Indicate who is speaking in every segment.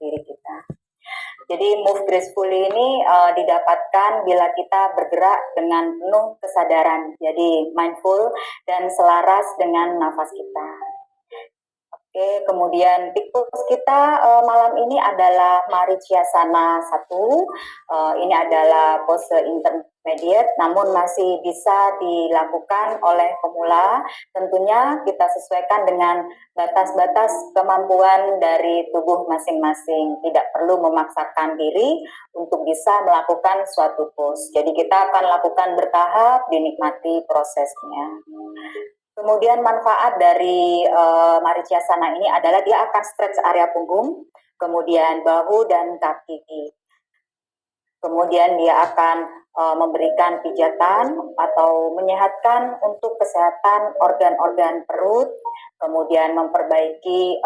Speaker 1: diri kita. Jadi move gracefully ini didapatkan bila kita bergerak dengan penuh kesadaran. Jadi mindful dan selaras dengan nafas kita. Oke, kemudian pose kita malam ini adalah Marichyasana 1. Ini adalah pose intermediate, namun masih bisa dilakukan oleh pemula. Tentunya kita sesuaikan dengan batas-batas kemampuan dari tubuh masing-masing. Tidak perlu memaksakan diri untuk bisa melakukan suatu pose. Jadi kita akan lakukan bertahap, dinikmati prosesnya. Kemudian manfaat dari Marichyasana ini adalah dia akan stretch area punggung, kemudian bahu dan kaki. Kemudian dia akan memberikan pijatan atau menyehatkan untuk kesehatan organ-organ perut, kemudian memperbaiki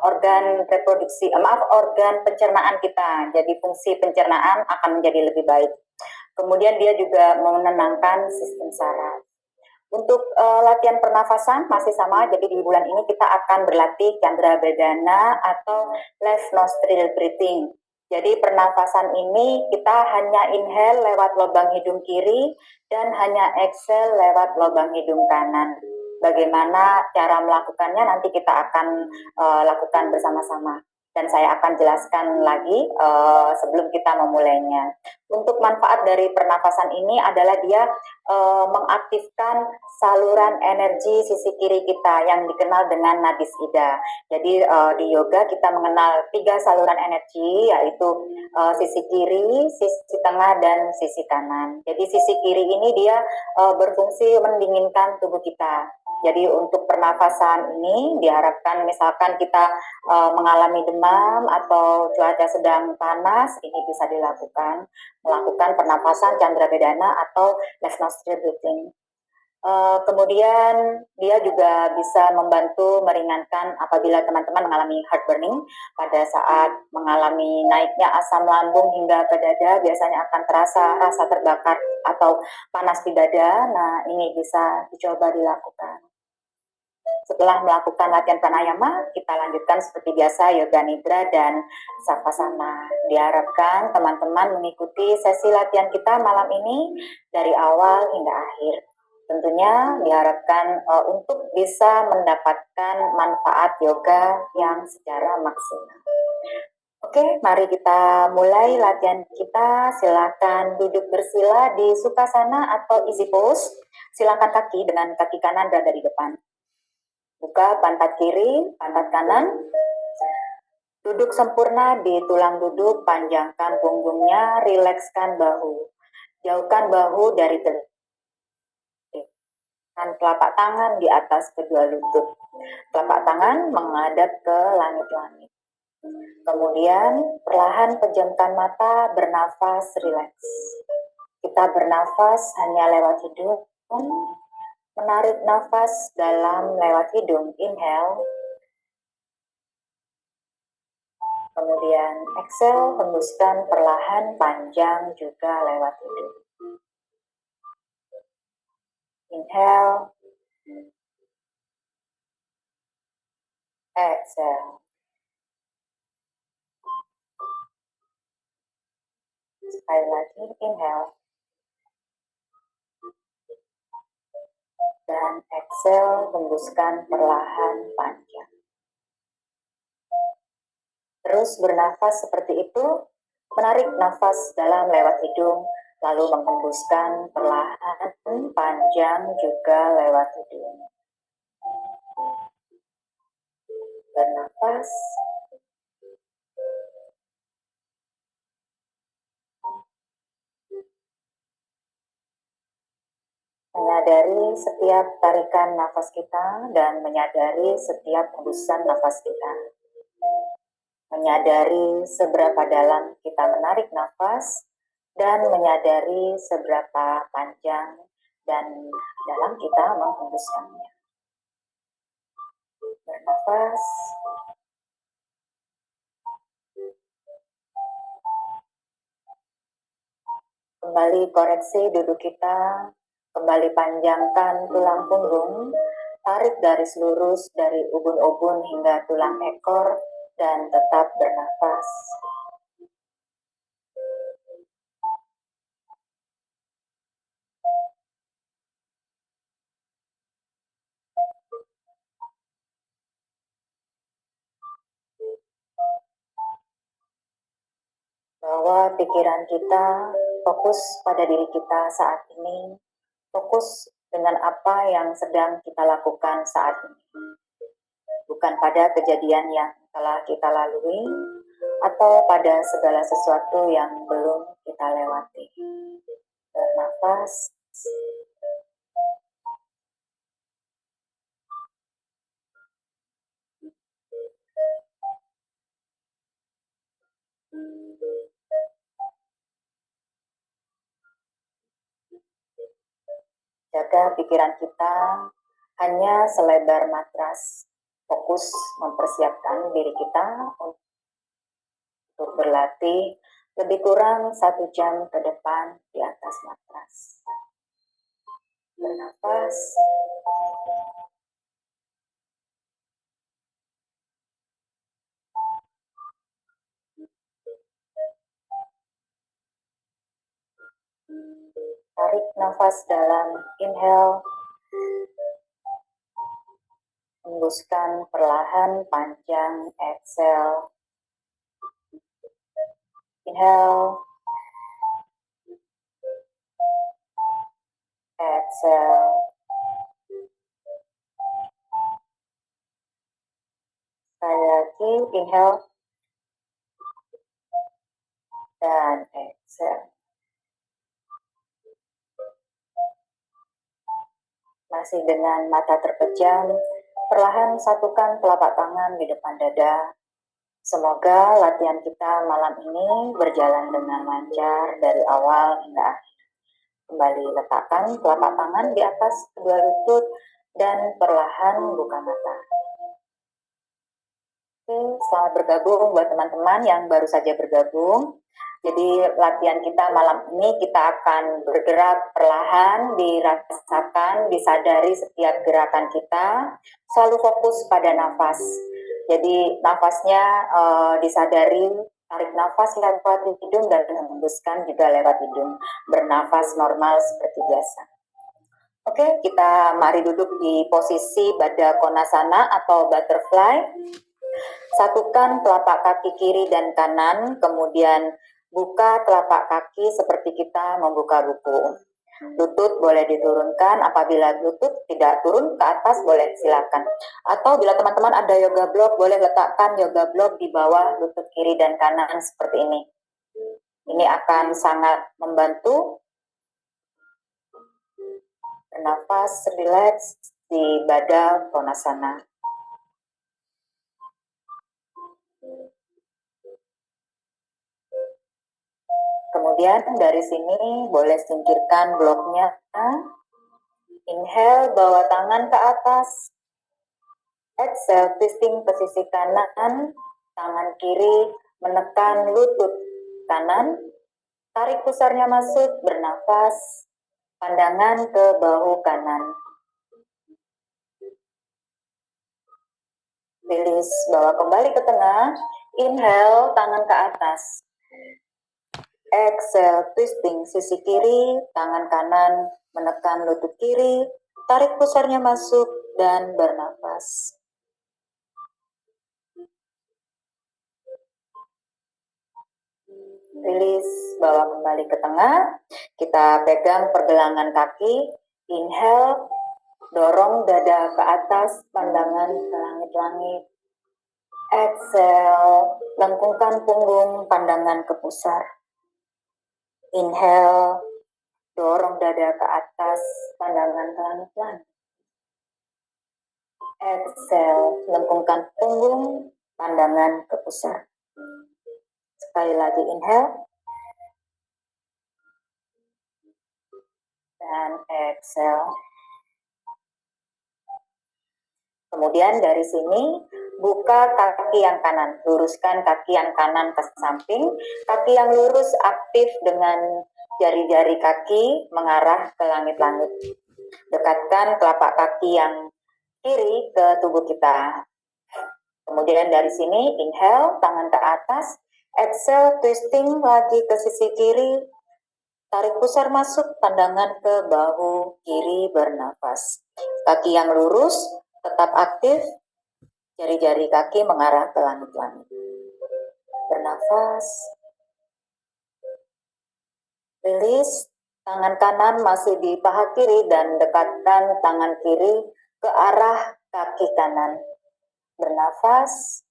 Speaker 1: organ reproduksi, organ pencernaan kita. Jadi fungsi pencernaan akan menjadi lebih baik. Kemudian dia juga menenangkan sistem saraf. Untuk latihan pernafasan masih sama, jadi di bulan ini kita akan berlatih Chandra Vedana atau left nostril breathing. Jadi pernafasan ini kita hanya inhale lewat lubang hidung kiri dan hanya exhale lewat lubang hidung kanan. Bagaimana cara melakukannya nanti kita akan lakukan bersama-sama. Dan saya akan jelaskan lagi sebelum kita memulainya. Untuk manfaat dari pernafasan ini adalah dia mengaktifkan saluran energi sisi kiri kita yang dikenal dengan nadis ida. Jadi di yoga kita mengenal 3 saluran energi, yaitu sisi kiri, sisi tengah, dan sisi kanan. Jadi sisi kiri ini dia berfungsi mendinginkan tubuh kita. Jadi untuk pernafasan ini diharapkan misalkan kita mengalami demam atau cuaca sedang panas, ini bisa dilakukan, melakukan pernafasan Chandra Vedana atau left nostril breathing. Kemudian dia juga bisa membantu meringankan apabila teman-teman mengalami heart burning pada saat mengalami naiknya asam lambung hingga ke dada, biasanya akan terasa rasa terbakar atau panas di dada. Nah, ini bisa dicoba dilakukan. Setelah melakukan latihan pranayama, kita lanjutkan seperti biasa yoga nidra dan savasana. Diharapkan teman-teman mengikuti sesi latihan kita malam ini dari awal hingga akhir. Tentunya diharapkan untuk bisa mendapatkan manfaat yoga yang secara maksimal. Oke, mari kita mulai latihan kita. Silakan duduk bersila di Sukhasana atau easy pose. Silakan kaki dengan kaki kanan berada di depan. Buka pantat kiri, pantat kanan. Duduk sempurna di tulang duduk, panjangkan punggungnya, rilekskan bahu. Jauhkan bahu dari telinga. Telapak tangan di atas kedua lutut. Telapak tangan menghadap ke langit-langit. Kemudian perlahan pejamkan mata, bernafas, rileks. Kita bernafas hanya lewat hidung. Menarik nafas dalam lewat hidung, inhale. Kemudian exhale, hembuskan perlahan panjang juga lewat hidung. Inhale. Exhale. Sekali lagi, inhale. Dan exhale, hembuskan perlahan panjang. Terus bernafas seperti itu, menarik nafas dalam lewat hidung, lalu menghembuskan perlahan panjang juga lewat hidung. Bernafas. Menyadari setiap tarikan nafas kita dan menyadari setiap hembusan nafas kita. Menyadari seberapa dalam kita menarik nafas dan menyadari seberapa panjang dan dalam kita menghembuskannya. Bernafas. Kembali koreksi duduk kita. Kembali panjangkan tulang punggung, tarik garis lurus dari ubun-ubun hingga tulang ekor, dan tetap bernafas. bernafas. Bahwa pikiran kita fokus pada diri kita saat ini, fokus dengan apa yang sedang kita lakukan saat ini, bukan pada kejadian yang telah kita lalui atau pada segala sesuatu yang belum kita lewati. Bernafas. Jaga pikiran kita hanya selebar matras. Fokus mempersiapkan diri kita untuk berlatih lebih kurang 1 jam ke depan di atas matras. Bernafas. Tarik nafas dalam, inhale. Hembuskan perlahan panjang, exhale. Inhale. Exhale. Sekali lagi, inhale. Dan exhale. Masih dengan mata terpejam, perlahan satukan telapak tangan di depan dada. Semoga latihan kita malam ini berjalan dengan lancar dari awal hingga akhir. Kembali letakkan telapak tangan di atas kedua lutut dan perlahan buka mata. Oke, selamat bergabung buat teman-teman yang baru saja bergabung. Jadi latihan kita malam ini kita akan bergerak perlahan, dirasakan, disadari setiap gerakan kita, selalu fokus pada nafas. Jadi nafasnya disadari, tarik nafas lewat hidung dan hembuskan juga lewat hidung. Bernafas normal seperti biasa. Oke, kita mari duduk di posisi Baddha Konasana atau butterfly. Satukan telapak kaki kiri dan kanan, kemudian buka telapak kaki seperti kita membuka buku. Lutut boleh diturunkan, apabila lutut tidak turun ke atas boleh silakan. Atau bila teman-teman ada yoga block, boleh letakkan yoga block di bawah lutut kiri dan kanan seperti ini. Ini akan sangat membantu. Bernafas, relax di Baddha Konasana. Kemudian dari sini boleh singkirkan bloknya. Inhale, bawa tangan ke atas. Exhale, twisting ke sisi kanan. Tangan kiri menekan lutut kanan. Tarik pusarnya masuk, bernafas. Pandangan ke bahu kanan. Rilis, bawa kembali ke tengah. Inhale, tangan ke atas. Exhale, twisting sisi kiri, tangan kanan menekan lutut kiri, tarik pusarnya masuk dan bernafas. Rilis, bawa kembali ke tengah. Kita pegang pergelangan kaki. Inhale, dorong dada ke atas, pandangan ke langit-langit. Exhale, lengkungkan punggung, pandangan ke pusar. Inhale, dorong dada ke atas, pandangan ke langit-langit. Exhale, lengkungkan punggung, pandangan ke pusar. Sekali lagi inhale. Dan exhale. Kemudian dari sini, buka kaki yang kanan. Luruskan kaki yang kanan ke samping. Kaki yang lurus aktif dengan jari-jari kaki mengarah ke langit-langit. Dekatkan telapak kaki yang kiri ke tubuh kita. Kemudian dari sini inhale, tangan ke atas, exhale, twisting lagi ke sisi kiri, tarik pusar masuk, pandangan ke bahu kiri, bernafas. Kaki yang lurus, tetap aktif, jari-jari kaki mengarah ke langit-langit. Bernafas. Rilis, tangan kanan masih di paha kiri dan dekatkan tangan kiri ke arah kaki kanan. Bernafas.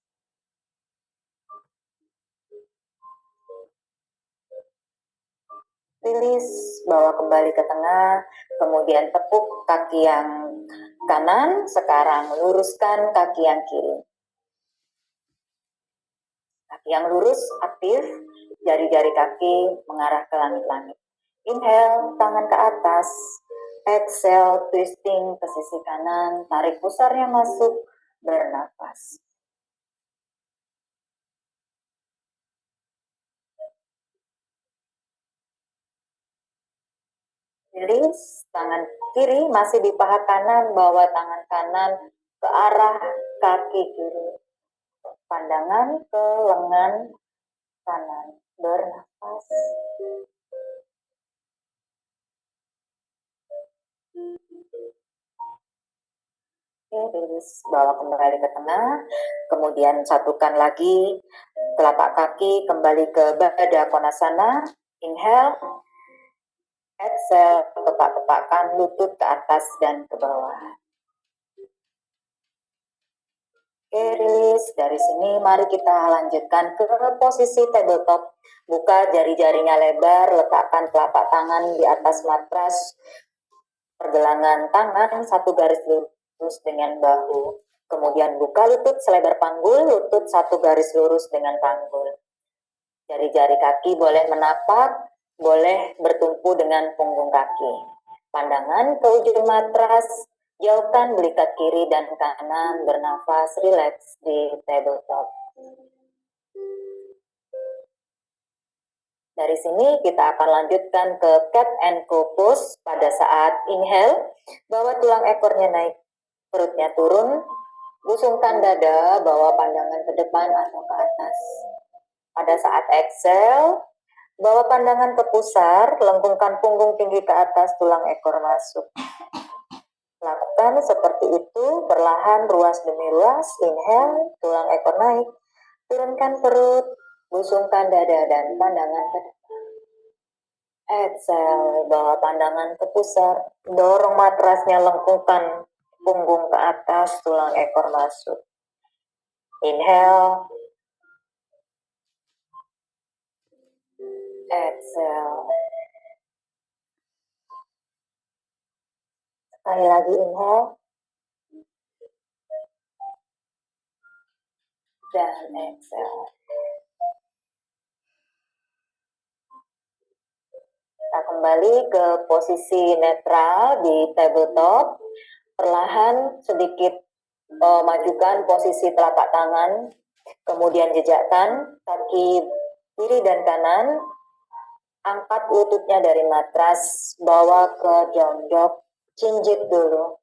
Speaker 1: Rilis, bawa kembali ke tengah, kemudian tepuk kaki yang kanan, sekarang luruskan kaki yang kiri. Kaki yang lurus, aktif, jari-jari kaki mengarah ke langit-langit. Inhale, tangan ke atas, exhale, twisting ke sisi kanan, tarik pusarnya masuk, bernafas. Rilis, tangan kiri masih di paha kanan, bawa tangan kanan ke arah kaki kiri. Pandangan ke lengan kanan. Bernafas. Oke, rilis, bawa kembali ke tengah. Kemudian satukan lagi telapak kaki kembali ke Baddha Konasana. Inhale. Exhale, kepak-kepakkan lutut ke atas dan ke bawah. Oke, rilis. Dari sini mari kita lanjutkan ke posisi tabletop. Buka jari-jarinya lebar, letakkan telapak tangan di atas matras. Pergelangan tangan satu garis lurus dengan bahu. Kemudian buka lutut selebar panggul, lutut satu garis lurus dengan panggul. Jari-jari kaki boleh menapak, boleh bertumpu dengan punggung kaki. Pandangan ke ujung matras, jauhkan belikat kiri dan kanan, bernafas, rileks di tabletop. Dari sini kita akan lanjutkan ke cat and cow pose. Pada saat inhale, bawa tulang ekornya naik, perutnya turun, busungkan dada, bawa pandangan ke depan atau ke atas. Pada saat exhale, bawa pandangan ke pusar, lengkungkan punggung tinggi ke atas, tulang ekor masuk. Lakukan seperti itu, perlahan, ruas demi ruas. Inhale, tulang ekor naik, turunkan perut, busungkan dada dan pandangan ke depan. Exhale, bawa pandangan ke pusar, dorong matrasnya, lengkungkan punggung ke atas, tulang ekor masuk. Inhale, exhale. Sekali lagi inhale, dan exhale. Kita kembali ke posisi netral di tabletop. Perlahan sedikit majukan posisi telapak tangan, kemudian jejakkan kaki kiri dan kanan, angkat lututnya dari matras, bawa ke down dog, jinjit dulu.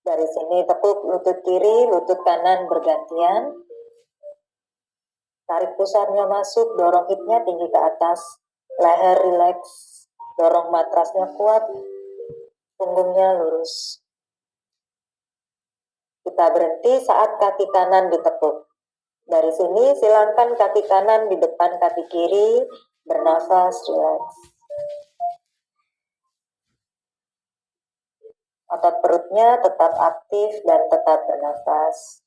Speaker 1: Dari sini tekuk lutut kiri, lutut kanan bergantian. Tarik pusarnya masuk, dorong hipnya tinggi ke atas, leher rileks. Dorong matrasnya kuat, punggungnya lurus. Kita berhenti saat kaki kanan ditekuk. Dari sini silangkan kaki kanan di depan kaki kiri, bernafas, relax. Otot perutnya tetap aktif dan tetap bernafas.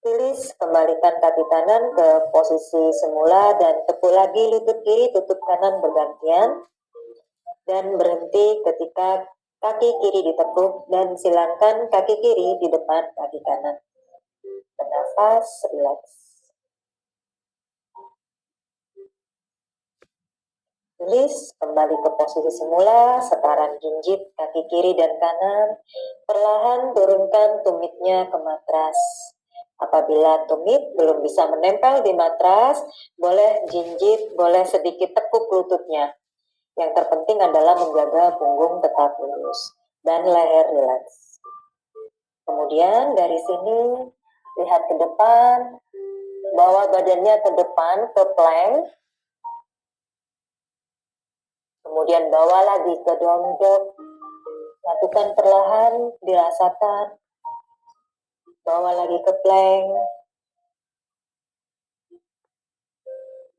Speaker 1: Rilis, kembalikan kaki kanan ke posisi semula dan tekuk lagi lutut kiri, lutut kanan bergantian. Dan berhenti ketika kaki kiri ditekuk dan silangkan kaki kiri di depan kaki kanan. Bernafas, relax. Rilis, kembali ke posisi semula, sekarang jinjit kaki kiri dan kanan. Perlahan turunkan tumitnya ke matras. Apabila tumit belum bisa menempel di matras, boleh jinjit, boleh sedikit tekuk lututnya. Yang terpenting adalah menjaga punggung tetap lurus dan leher rileks. Kemudian dari sini lihat ke depan, Bawa badannya ke depan, ke plank. Kemudian bawa lagi ke down dog. Lakukan perlahan, dirasakan. Bawa lagi ke plank.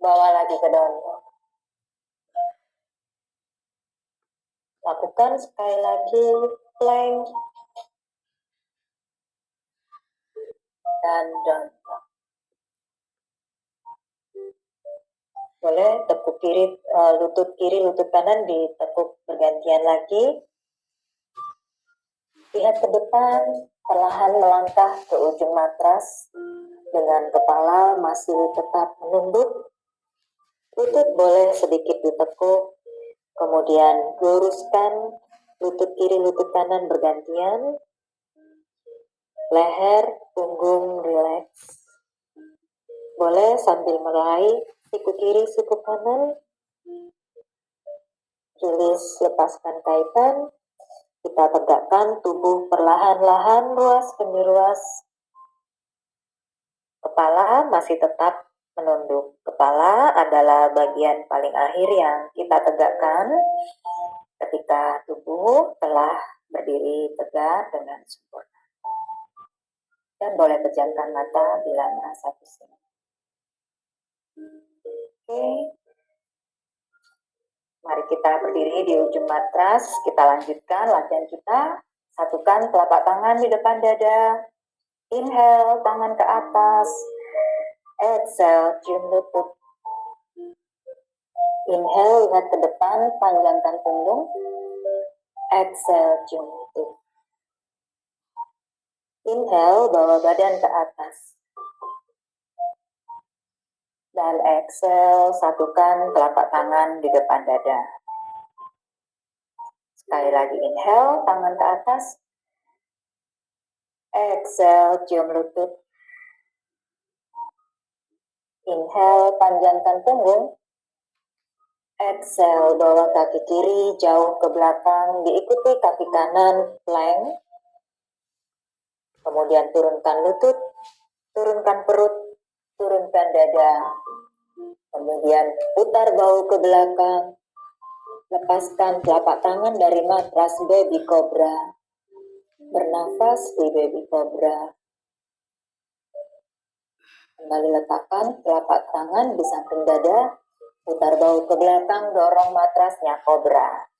Speaker 1: Bawa lagi ke down dog. Lakukan sekali lagi plank dan down dog. Boleh tekuk kiri, lutut kiri, lutut kanan ditekuk bergantian lagi. Lihat ke depan, perlahan melangkah ke ujung matras dengan kepala masih tetap menunduk. Lutut boleh sedikit ditekuk, kemudian luruskan lutut kiri, lutut kanan bergantian. Leher, punggung rileks. Boleh sambil meraih siku kiri, siku kanan. Rilis, lepaskan kaitan. Kita tegakkan tubuh perlahan-lahan, ruas demi ruas. Kepala masih tetap menunduk. Kepala adalah bagian paling akhir yang kita tegakkan ketika tubuh telah berdiri tegak dengan sempurna. Dan boleh pejamkan mata bila merasa pusing. Oke. Mari kita berdiri di ujung matras. Kita lanjutkan latihan kita. Satukan telapak tangan di depan dada. Inhale, tangan ke atas. Exhale, cium lutut. Inhale, lihat ke depan, panjangkan punggung. Exhale, cium lutut. Inhale, bawa badan ke atas. Dan exhale, satukan telapak tangan di depan dada. Sekali lagi inhale, tangan ke atas. Exhale, cium lutut. Inhale, panjangkan punggung. Exhale, bawa kaki kiri jauh ke belakang, diikuti kaki kanan, plank. Kemudian turunkan lutut, turunkan perut, turunkan dada. Kemudian putar bahu ke belakang. Lepaskan telapak tangan dari matras baby cobra. Bernafas di baby cobra. Kembali letakkan telapak tangan di samping dada. Putar bahu ke belakang, dorong matrasnya cobra.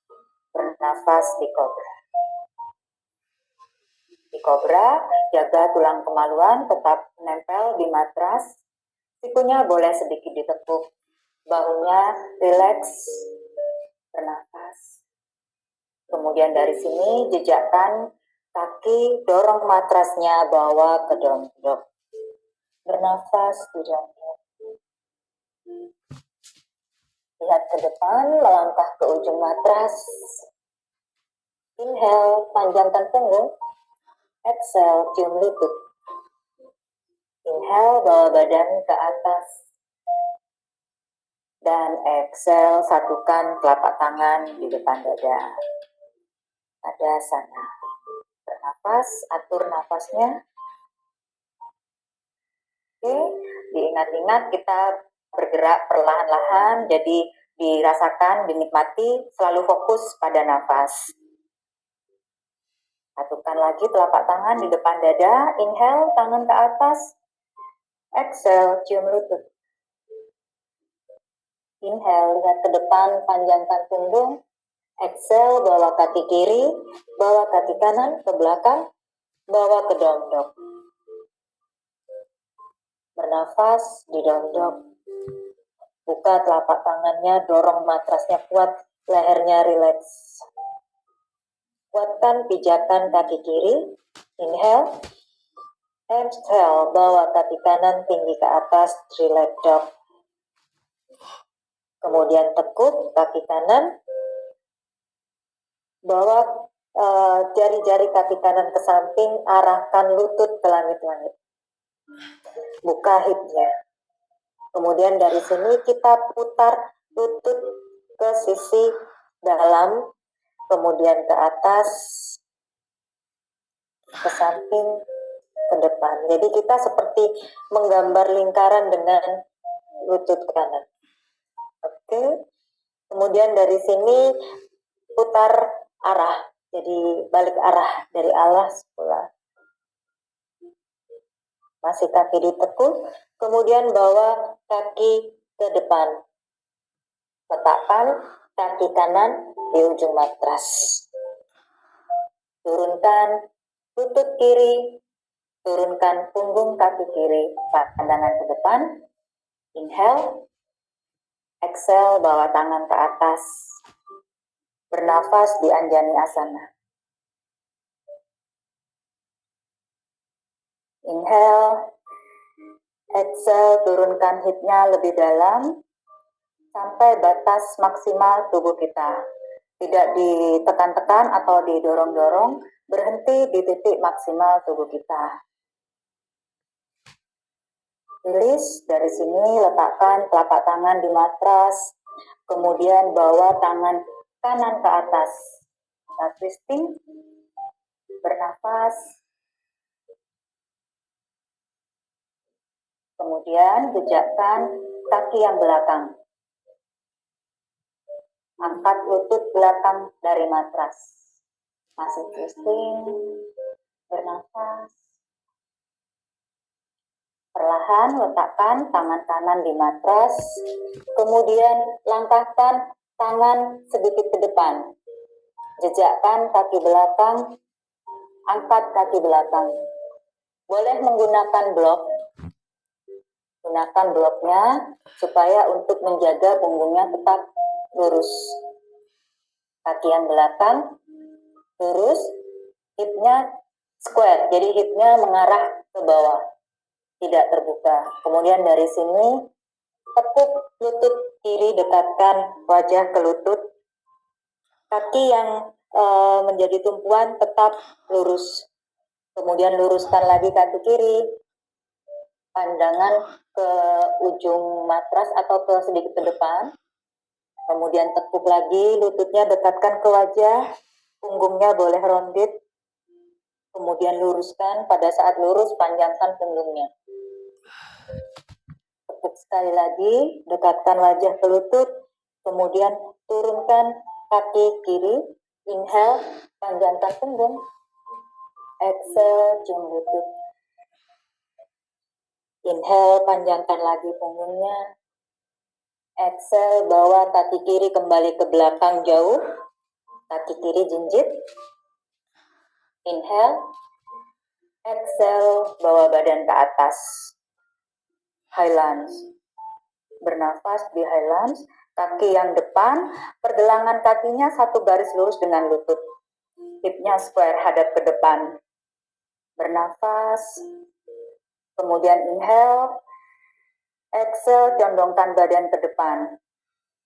Speaker 1: Bernafas di cobra. Di cobra, jaga tulang kemaluan tetap menempel di matras. Sikunya boleh sedikit ditekuk. Bahunya rileks. Bernafas. Kemudian dari sini jejakkan kaki, dorong matrasnya bawa ke down dog. Bernafas di down dog. Lihat ke depan, melangkah ke ujung matras. Inhale, panjangkan punggung. Exhale, cium lutut. Inhale, bawa badan ke atas. Dan exhale, satukan telapak tangan di depan dada. Pada sana. Bernafas, atur nafasnya. Oke, diingat-ingat kita bergerak perlahan-lahan, jadi dirasakan, dinikmati, selalu fokus pada nafas. Satukan lagi telapak tangan di depan dada, inhale, tangan ke atas. Exhale, cium lutut. Inhale, lihat ke depan, panjangkan punggung. Exhale, bawa kaki kiri, bawa kaki kanan ke belakang, bawa ke down dog. Bernafas di down dog. Buka telapak tangannya, dorong matrasnya kuat, lehernya rileks. Kuatkan pijakan kaki kiri. Inhale. Exhale, bawa kaki kanan tinggi ke atas, three-leg dog. Kemudian tekuk kaki kanan. Bawa jari-jari kaki kanan ke samping, arahkan lutut ke langit-langit. Buka hipnya. Kemudian dari sini kita putar lutut ke sisi dalam, kemudian ke atas, ke samping, ke depan. Jadi kita seperti menggambar lingkaran dengan lutut kanan. Oke. Kemudian dari sini putar arah. Jadi balik arah dari alas pula. Masih kaki ditekuk, kemudian bawa kaki ke depan. Letakkan kaki kanan di ujung matras. Turunkan lutut kiri, turunkan punggung kaki kiri, pandangan ke depan. Inhale, exhale, bawa tangan ke atas. Bernafas di Anjani Asana. Inhale, exhale, turunkan hipnya lebih dalam sampai batas maksimal tubuh kita. Tidak ditekan-tekan atau didorong-dorong, berhenti di titik maksimal tubuh kita. Rilis dari sini, letakkan telapak tangan di matras, kemudian bawa tangan kanan ke atas. Nah, twisting, bernafas, kemudian jejakkan kaki yang belakang. Angkat lutut belakang dari matras. Masih twisting, bernafas. Perlahan letakkan tangan kanan di matras, kemudian langkahkan tangan sedikit ke depan. Jejakkan kaki belakang, angkat kaki belakang. Boleh menggunakan blok. Gunakan bloknya supaya untuk menjaga punggungnya tetap lurus. Kaki yang belakang lurus, hipnya square, jadi hipnya mengarah ke bawah, tidak terbuka. Kemudian dari sini tekuk lutut kiri, dekatkan wajah ke lutut. Kaki yang menjadi tumpuan tetap lurus. Kemudian luruskan lagi kaki kiri, pandangan ke ujung matras atau ke sedikit ke depan. Kemudian tekuk lagi, lututnya dekatkan ke wajah, punggungnya boleh rounded. Kemudian luruskan, pada saat lurus panjangkan punggungnya. Tekuk sekali lagi, dekatkan wajah ke lutut, kemudian turunkan kaki kiri, inhale, panjangkan punggung, exhale, cium lutut. Inhale, panjangkan lagi punggungnya. Exhale, bawa kaki kiri kembali ke belakang jauh. Kaki kiri jinjit. Inhale. Exhale, bawa badan ke atas. High lunge. Bernafas di high lunge. Kaki yang depan, pergelangan kakinya satu garis lurus dengan lutut. Hipnya square hadap ke depan. Bernafas. Kemudian inhale. Exhale, condongkan badan ke depan.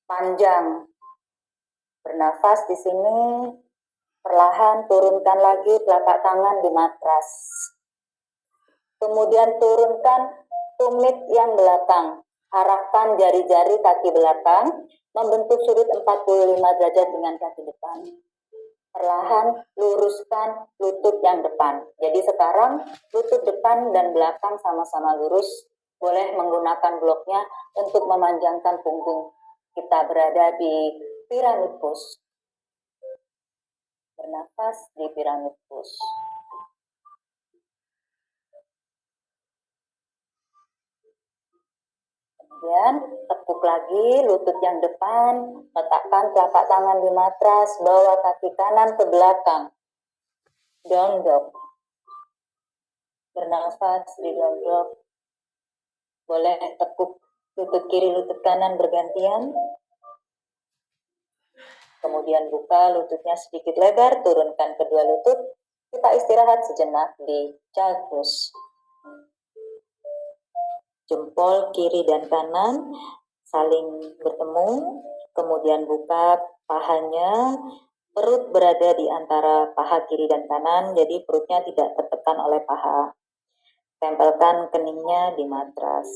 Speaker 1: Panjang. Bernafas di sini. Perlahan turunkan lagi telapak tangan di matras. Kemudian turunkan tumit yang belakang. Arahkan jari-jari kaki belakang membentuk sudut 45 derajat dengan kaki depan. Perlahan luruskan lutut yang depan. Jadi sekarang lutut depan dan belakang sama-sama lurus. Boleh menggunakan bloknya untuk memanjangkan punggung. Kita berada di piramid pose. Bernafas di piramid pose. Kemudian tekuk lagi lutut yang depan, letakkan telapak tangan di matras, bawa kaki kanan ke belakang. Down dog. Bernafas di down dog. Boleh tekuk lutut kiri, lutut kanan bergantian. Kemudian buka lututnya sedikit lebar, turunkan kedua lutut. Kita istirahat sejenak di child pose. Jempol kiri dan kanan saling bertemu, kemudian buka pahanya, perut berada di antara paha kiri dan kanan, jadi perutnya tidak tertekan oleh paha. Tempelkan keningnya di matras.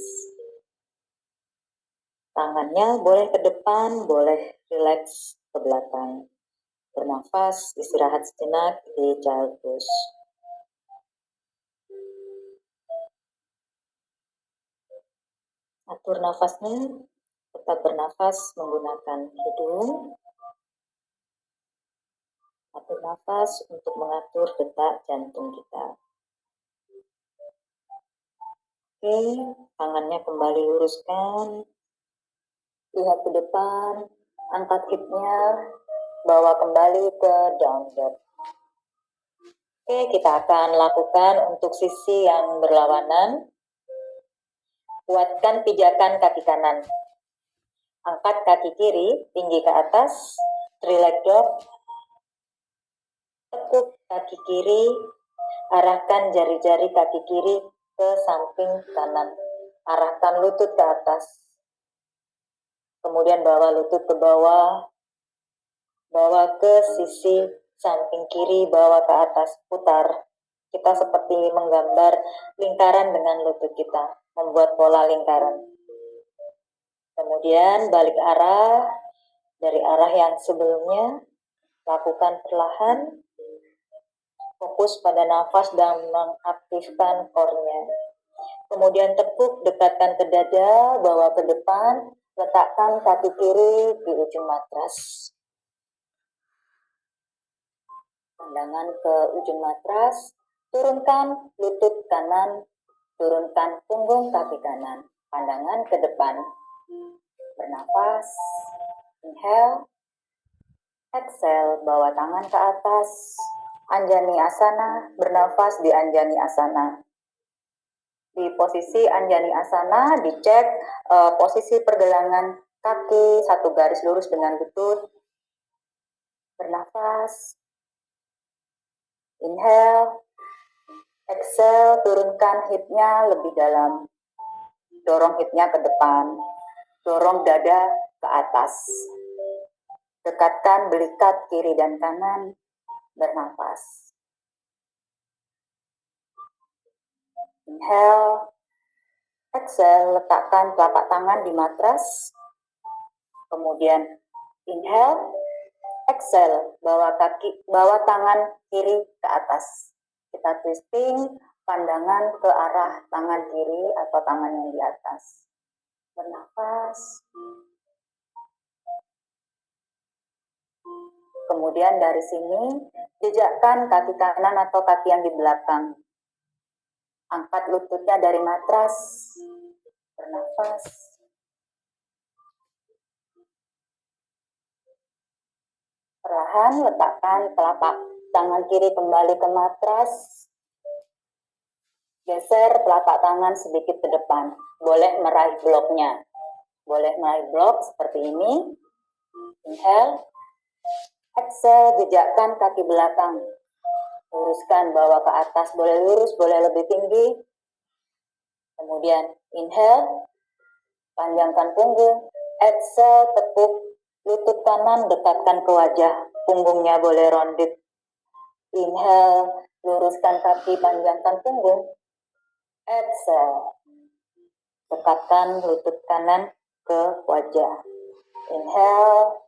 Speaker 1: Tangannya boleh ke depan, boleh rileks ke belakang. Bernafas, istirahat sejenak di child pose. Atur nafasnya, tetap bernafas menggunakan hidung. Atur nafas untuk mengatur detak jantung kita. Oke, tangannya kembali luruskan. Lihat ke depan, angkat hipnya, bawa kembali ke down dog. Oke, kita akan lakukan untuk sisi yang berlawanan. Kuatkan pijakan kaki kanan. Angkat kaki kiri tinggi ke atas, three-leg dog. Tekuk kaki kiri, arahkan jari-jari kaki kiri ke samping kanan. Arahkan lutut ke atas. Kemudian bawa lutut ke bawah, bawa ke sisi samping kiri, bawa ke atas, putar. Kita seperti menggambar lingkaran dengan lutut kita, membuat pola lingkaran. Kemudian balik arah, dari arah yang sebelumnya, lakukan perlahan, fokus pada nafas dan mengaktifkan core-nya. Kemudian tekuk, dekatkan ke dada, bawa ke depan, letakkan kaki kiri di ujung matras. Pandangan ke ujung matras, turunkan lutut kanan, turunkan punggung kaki kanan, pandangan ke depan. Bernafas, inhale, exhale, bawa tangan ke atas, Anjani Asana, bernafas di Anjani Asana. Di posisi Anjani Asana, dicek posisi pergelangan kaki, satu garis lurus dengan lutut. Bernafas, inhale, exhale, turunkan hipnya lebih dalam. Dorong hipnya ke depan, dorong dada ke atas. Dekatkan belikat kiri dan kanan, bernafas. Inhale, exhale, letakkan telapak tangan di matras. Kemudian inhale, exhale, bawa tangan kiri ke atas. Kita twisting, pandangan ke arah tangan kiri atau tangan yang di atas. Bernafas. Kemudian dari sini, jejakkan kaki kanan atau kaki yang di belakang. Angkat lututnya dari matras. Bernafas. Perlahan letakkan telapak tangan kiri kembali ke matras. Geser telapak tangan sedikit ke depan. Boleh meraih bloknya. Boleh meraih blok seperti ini. Inhale. Exhale, jejakkan kaki belakang. Luruskan, bawa ke atas. Boleh lurus, boleh lebih tinggi. Kemudian inhale. Panjangkan punggung. Exhale, tekuk lutut kanan, dekatkan ke wajah. Punggungnya boleh rounded. Inhale, luruskan kaki, panjangkan punggung. Exhale, dekatkan lutut kanan ke wajah. Inhale,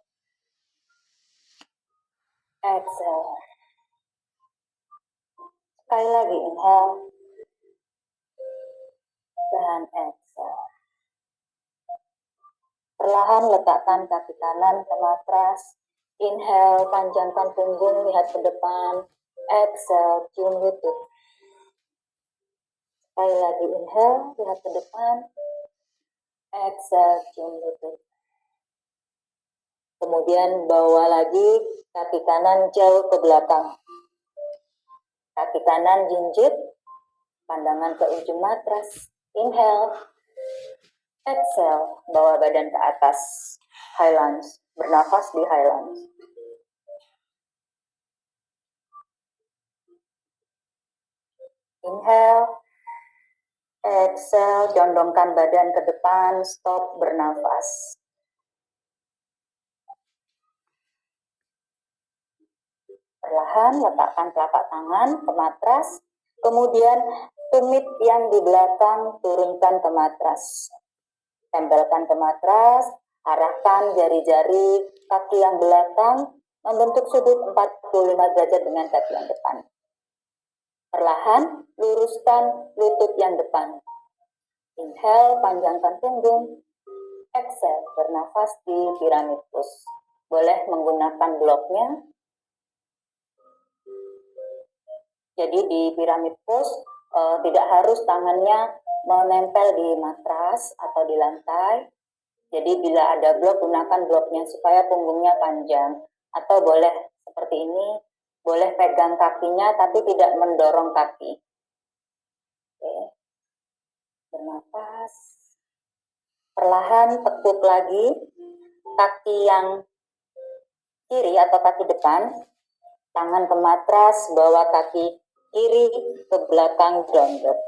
Speaker 1: exhale. Sekali lagi, inhale, dan exhale. Perlahan letakkan kaki kanan ke matras. Inhale, panjangkan punggung, lihat ke depan. Exhale, cium lutut. Sekali lagi, inhale, lihat ke depan. Exhale, cium lutut. Kemudian bawa lagi kaki kanan jauh ke belakang. Kaki kanan jinjit, pandangan ke ujung matras. Inhale, exhale, bawa badan ke atas. High lunge, bernafas di high lunge. Inhale, exhale, condongkan badan ke depan, stop, bernafas. Perlahan letakkan telapak tangan ke matras, kemudian tumit yang di belakang turunkan ke matras. Tempelkan ke matras, arahkan jari-jari kaki yang belakang membentuk sudut 45 derajat dengan kaki yang depan. Perlahan luruskan lutut yang depan. Inhale, panjangkan punggung. Exhale, bernafas di piramid pose. Boleh menggunakan bloknya. Jadi di piramid pose tidak harus tangannya menempel di matras atau di lantai. Jadi bila ada blok, gunakan bloknya supaya punggungnya panjang. Atau boleh seperti ini, boleh pegang kakinya tapi tidak mendorong kaki. Oke. Bernafas. Perlahan tekuk lagi kaki yang kiri atau kaki depan, tangan ke matras, bawa kaki kiri ke belakang down dog.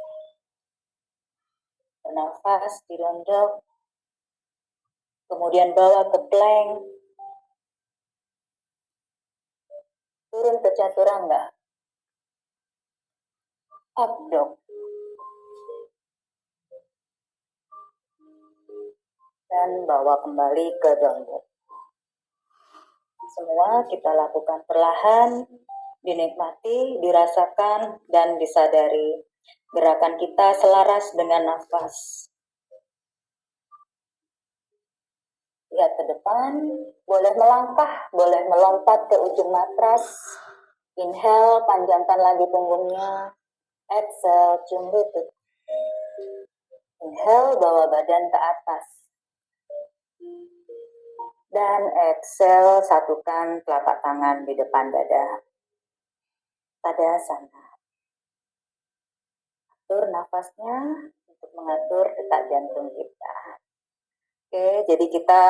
Speaker 1: Bernafas di down dog. Kemudian bawa ke plank. Turun ke chaturanga. Up dog. Dan bawa kembali ke down dog. Semua kita lakukan perlahan, dinikmati, dirasakan, dan disadari. Gerakan kita selaras dengan nafas. Lihat ke depan, boleh melangkah, boleh melompat ke ujung matras. Inhale, panjangkan lagi punggungnya. Exhale, cium lutut. Inhale, bawa badan ke atas. Dan exhale, satukan telapak tangan di depan dada. Tadasana. Atur nafasnya untuk mengatur detak jantung kita. Oke, jadi kita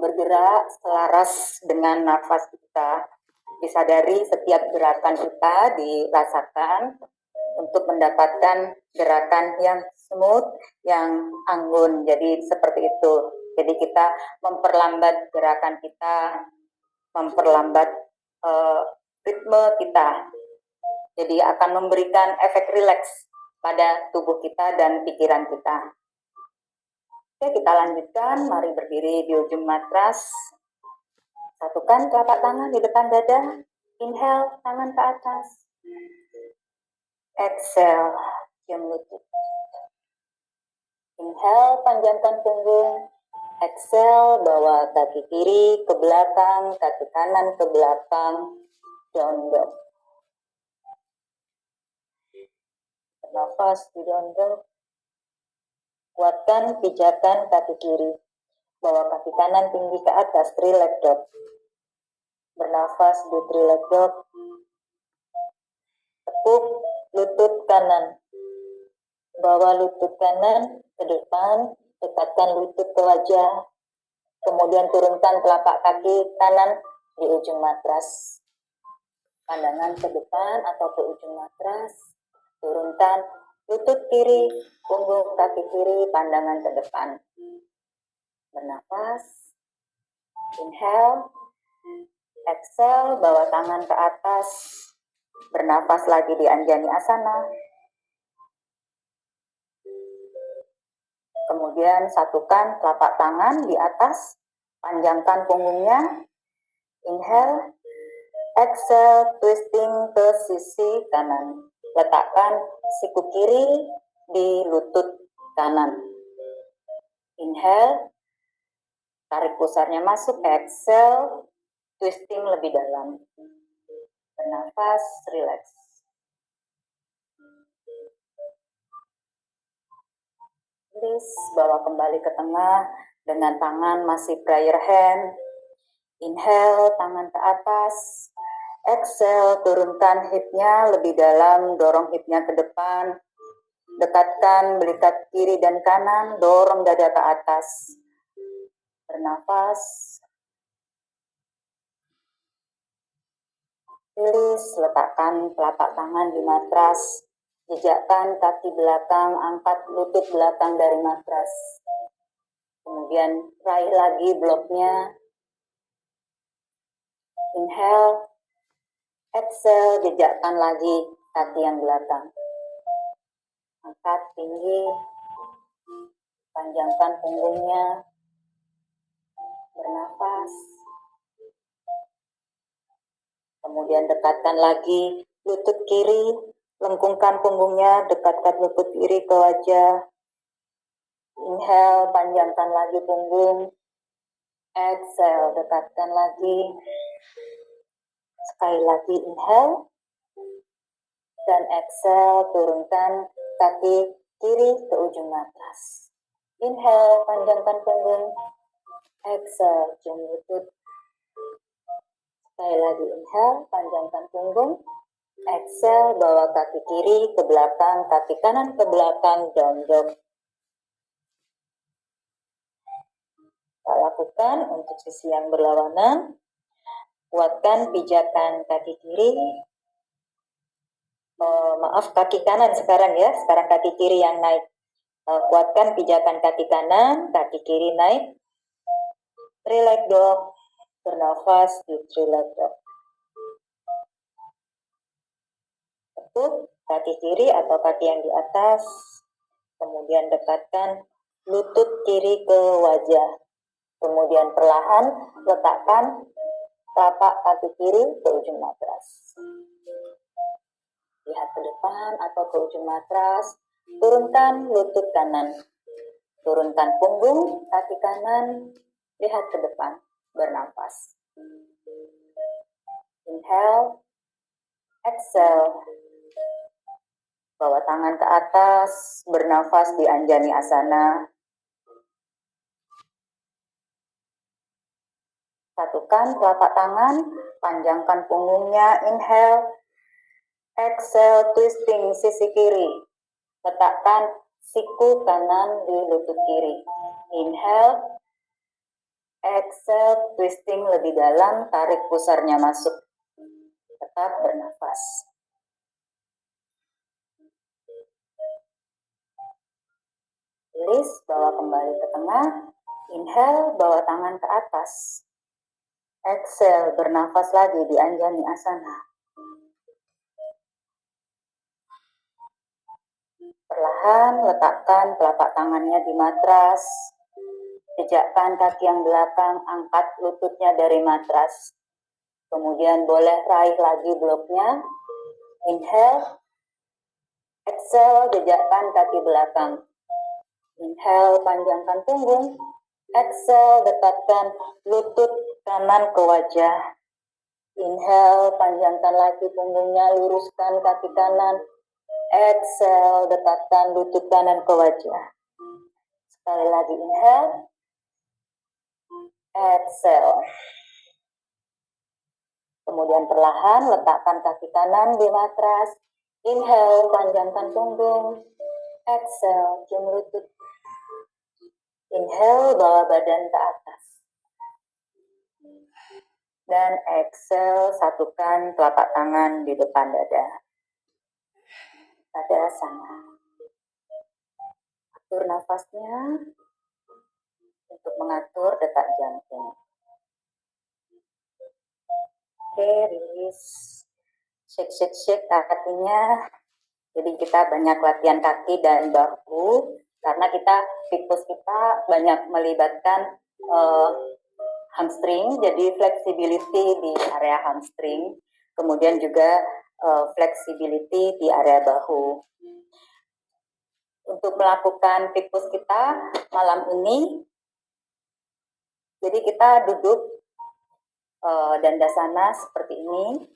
Speaker 1: bergerak selaras dengan nafas kita. Disadari setiap gerakan kita dirasakan untuk mendapatkan gerakan yang smooth, yang anggun. Jadi seperti itu. Jadi kita memperlambat gerakan kita, memperlambat ritme kita. Jadi akan memberikan efek rileks pada tubuh kita dan pikiran kita. Oke, kita lanjutkan. Mari berdiri di ujung matras. Satukan telapak tangan di depan dada. Inhale, tangan ke atas. Exhale, cium lutut. Inhale, panjangkan punggung. Exhale, bawa kaki kiri ke belakang, kaki kanan ke belakang. Down dog. Bernafas di down dog. Kuatkan pijakan kaki kiri. Bawa kaki kanan tinggi ke atas, three leg dog. Bernafas di three leg dog. Tekuk lutut kanan. Bawa lutut kanan ke depan, dekatkan lutut ke wajah. Kemudian turunkan telapak kaki kanan di ujung matras. Pandangan ke depan atau ke ujung matras. Turunkan lutut kiri, punggung kaki kiri, pandangan ke depan. Bernafas. Inhale. Exhale, bawa tangan ke atas. Bernafas lagi di Anjani Asana. Kemudian satukan telapak tangan di atas. Panjangkan punggungnya. Inhale. Exhale, twisting ke sisi kanan. Letakkan siku kiri di lutut kanan. Inhale. Tarik pusarnya masuk. Exhale. Twisting lebih dalam. Bernafas, relax. Release, bawa kembali ke tengah dengan tangan masih prayer hand. Inhale, tangan ke atas. Exhale, turunkan hipnya lebih dalam, dorong hipnya ke depan. Dekatkan belikat kiri dan kanan, dorong dada ke atas. Bernafas. Release, letakkan telapak tangan di matras. Jejakkan kaki belakang, angkat lutut belakang dari matras. Kemudian raih lagi bloknya. Inhale. Exhale, jejakkan lagi kaki yang belakang. Angkat tinggi. Panjangkan punggungnya. Bernafas. Kemudian dekatkan lagi lutut kiri. Lengkungkan punggungnya, dekatkan lutut kiri ke wajah. Inhale, panjangkan lagi punggung. Exhale, dekatkan lagi. Sekali lagi inhale. Dan exhale, turunkan kaki kiri ke ujung matras. Inhale, panjangkan punggung. Exhale, cium lutut. Sekali lagi inhale, panjangkan punggung. Exhale, bawa kaki kiri ke belakang, kaki kanan ke belakang, down dog. Kita lakukan untuk sisi yang berlawanan. Kuatkan pijakan kaki kiri. Maaf, kaki kanan sekarang ya. Sekarang kaki kiri yang naik. Kuatkan pijakan kaki kanan, kaki kiri naik. Three-leg dog. Bernafas di three-leg dog. Tekuk kaki kiri atau kaki yang di atas. Kemudian dekatkan lutut kiri ke wajah. Kemudian perlahan letakkan telapak kaki kiri ke ujung matras. Lihat ke depan atau ke ujung matras. Turunkan lutut kanan. Turunkan punggung kaki kanan. Lihat ke depan. Bernafas. Inhale. Exhale. Bawa tangan ke atas. Bernafas di Anjani Asana. Satukan telapak tangan, panjangkan punggungnya, inhale, exhale, twisting sisi kiri. Letakkan siku kanan di lutut kiri. Inhale, exhale, twisting lebih dalam, tarik pusarnya masuk. Tetap bernafas. Release, bawa kembali ke tengah. Inhale, bawa tangan ke atas. Exhale, bernafas lagi di Anjani Asana. Perlahan letakkan telapak tangannya di matras. Pijakkan kaki yang belakang, angkat lututnya dari matras. Kemudian boleh raih lagi bloknya. Inhale. Exhale, jejakkan kaki belakang. Inhale, panjangkan punggung. Exhale, dekatkan lutut kanan ke wajah. Inhale, panjangkan lagi punggungnya, luruskan kaki kanan. Exhale, dekatkan lutut kanan ke wajah. Sekali lagi inhale. Exhale. Kemudian perlahan letakkan kaki kanan di matras. Inhale, panjangkan punggung. Exhale, cium lutut. Inhale, bawa badan ke atas. Dan exhale, satukan telapak tangan di depan dada. Tadasana. Atur nafasnya untuk mengatur detak jantung. Oke, release. Shake kakinya. Jadi kita banyak latihan kaki dan bahu karena fitness kita banyak melibatkan hamstring, jadi flexibility di area hamstring, kemudian juga flexibility di area bahu. Untuk melakukan fitness kita malam ini, jadi kita duduk dandasana seperti ini.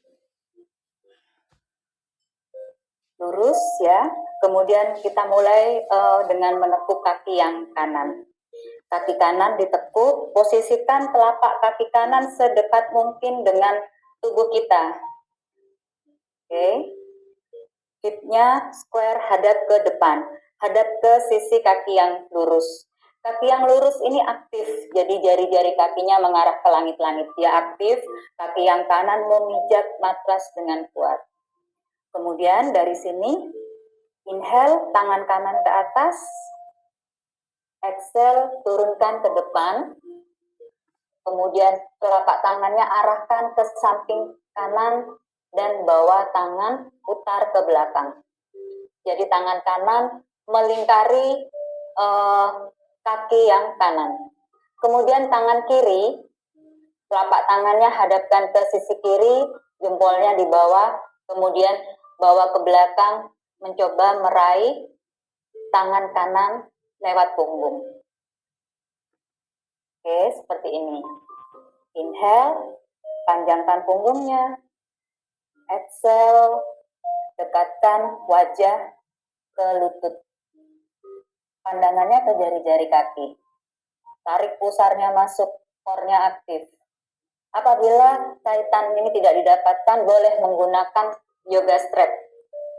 Speaker 1: Lurus ya, kemudian kita mulai dengan menekuk kaki yang kanan. Kaki kanan ditekuk, posisikan telapak kaki kanan sedekat mungkin dengan tubuh kita. Oke. Hipnya square, hadap ke depan, hadap ke sisi kaki yang lurus. Kaki yang lurus ini aktif, jadi jari-jari kakinya mengarah ke langit-langit. Dia aktif, kaki yang kanan memijak matras dengan kuat. Kemudian dari sini, inhale, tangan kanan ke atas. Exhale, turunkan ke depan. Kemudian telapak tangannya arahkan ke samping kanan dan bawa tangan putar ke belakang. Jadi tangan kanan melingkari kaki yang kanan. Kemudian tangan kiri, telapak tangannya hadapkan ke sisi kiri, jempolnya di bawah, kemudian bawa ke belakang, mencoba meraih tangan kanan lewat punggung. Oke, seperti ini. Inhale, panjangkan punggungnya. Exhale, dekatkan wajah ke lutut. Pandangannya ke jari-jari kaki. Tarik pusarnya masuk, core-nya aktif. Apabila kaitan ini tidak didapatkan, boleh menggunakan yoga strap.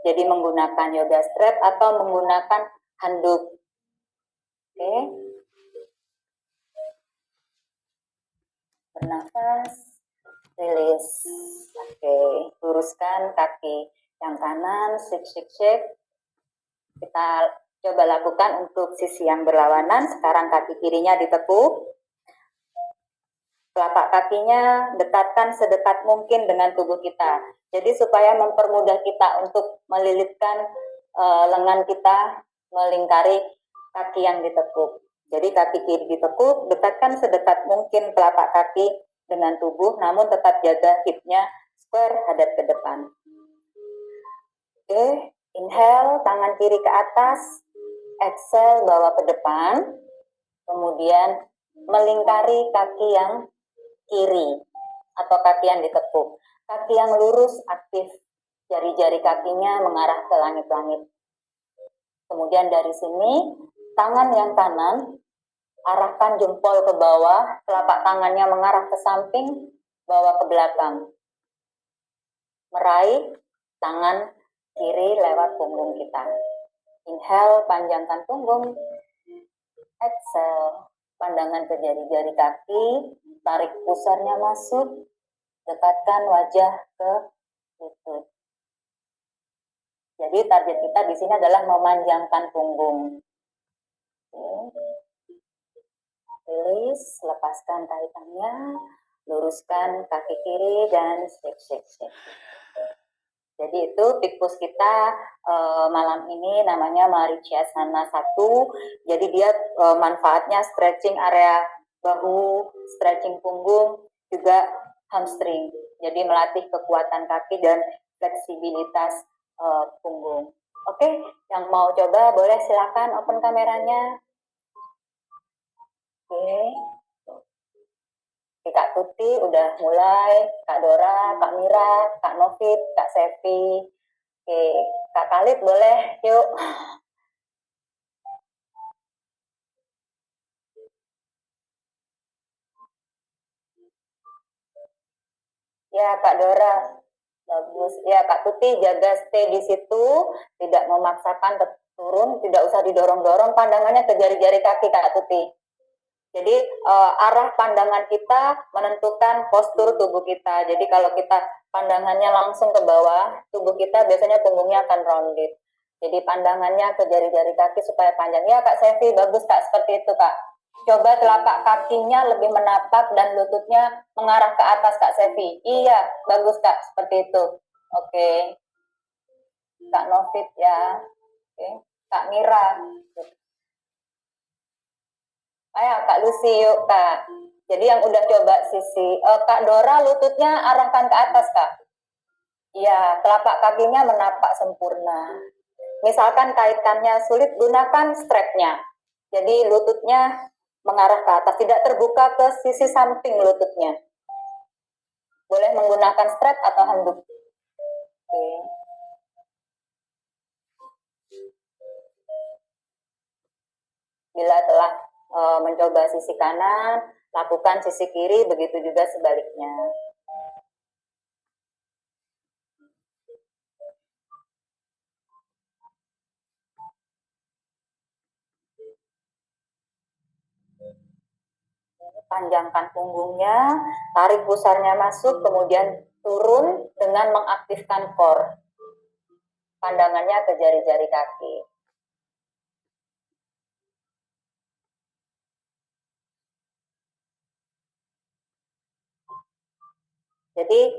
Speaker 1: Jadi menggunakan yoga strap atau menggunakan handuk. Oke. Bernafas, rilis. Oke, luruskan kaki yang kanan, shake. Kita coba lakukan untuk sisi yang berlawanan. Sekarang kaki kirinya ditekuk. Telapak kakinya dekatkan sedekat mungkin dengan tubuh kita. Jadi supaya mempermudah kita untuk melilitkan lengan kita melingkari kaki yang ditekuk. Jadi kaki kiri ditekuk, dekatkan sedekat mungkin telapak kaki dengan tubuh, namun tetap jaga hipnya square hadap ke depan. Oke, inhale, tangan kiri ke atas, exhale, bawa ke depan, kemudian melingkari kaki yang kiri atau kaki yang ditekuk. Kaki yang lurus aktif, jari-jari kakinya mengarah ke langit-langit. Kemudian dari sini, tangan yang kanan, arahkan jempol ke bawah, telapak tangannya mengarah ke samping, bawa ke belakang. Meraih tangan kiri lewat punggung kita. Inhale, panjangkan punggung. Exhale, pandangan ke jari-jari kaki, tarik pusarnya masuk, dekatkan wajah ke lutut. Jadi target kita di sini adalah memanjangkan punggung. Rilis, lepaskan kaitannya, luruskan kaki kiri dan shake. Jadi itu pikpus kita malam ini namanya Marichyasana 1. Jadi dia manfaatnya stretching area bahu, stretching punggung, juga hamstring. Jadi melatih kekuatan kaki dan fleksibilitas punggung. Oke, yang mau coba boleh silakan open kameranya. Oke, Kak Tuti udah mulai, Kak Dora, Kak Mira, Kak Novit, Kak Sevi. Oke, Kak Khalid boleh, yuk. Ya, Kak Dora. Bagus. Ya, Kak Tuti jaga stay di situ, tidak memaksakan turun, tidak usah didorong-dorong, pandangannya ke jari-jari kaki, Kak Tuti. Jadi arah pandangan kita menentukan postur tubuh kita. Jadi kalau kita pandangannya langsung ke bawah, tubuh kita biasanya punggungnya akan rounded. Jadi pandangannya ke jari-jari kaki supaya panjang. Ya Kak Sevi, bagus Kak, seperti itu Kak. Coba telapak kakinya lebih menapak dan lututnya mengarah ke atas Kak Sevi. Iya, bagus Kak, seperti itu. Oke. Kak Novit ya. Oke. Kak Mira. Ayo Kak Lucy yuk Kak. Jadi yang udah coba sisi Kak Dora lututnya arahkan ke atas Kak. Iya, telapak kakinya menapak sempurna. Misalkan kaitannya sulit, gunakan strapnya. Jadi lututnya mengarah ke atas, tidak terbuka ke sisi samping lututnya. Boleh menggunakan strap atau handuk. Oke. Bila telah mencoba sisi kanan, lakukan sisi kiri, begitu juga sebaliknya. Panjangkan punggungnya, tarik pusarnya masuk, kemudian turun dengan mengaktifkan core. Pandangannya ke jari-jari kaki. Jadi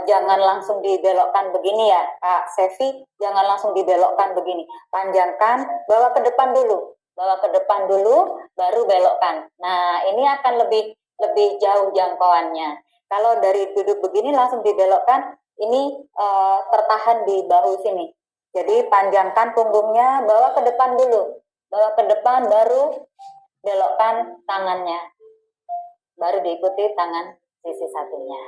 Speaker 1: jangan langsung dibelokkan begini ya, Kak Sevi, jangan langsung dibelokkan begini. Panjangkan, bawa ke depan dulu. Bawa ke depan dulu, baru belokkan. Nah, ini akan lebih jauh jangkauannya. Kalau dari duduk begini langsung dibelokkan, ini tertahan di bahu sini. Jadi panjangkan punggungnya, bawa ke depan dulu. bawa ke depan, baru belokkan tangannya, baru diikuti tangan sisi satunya.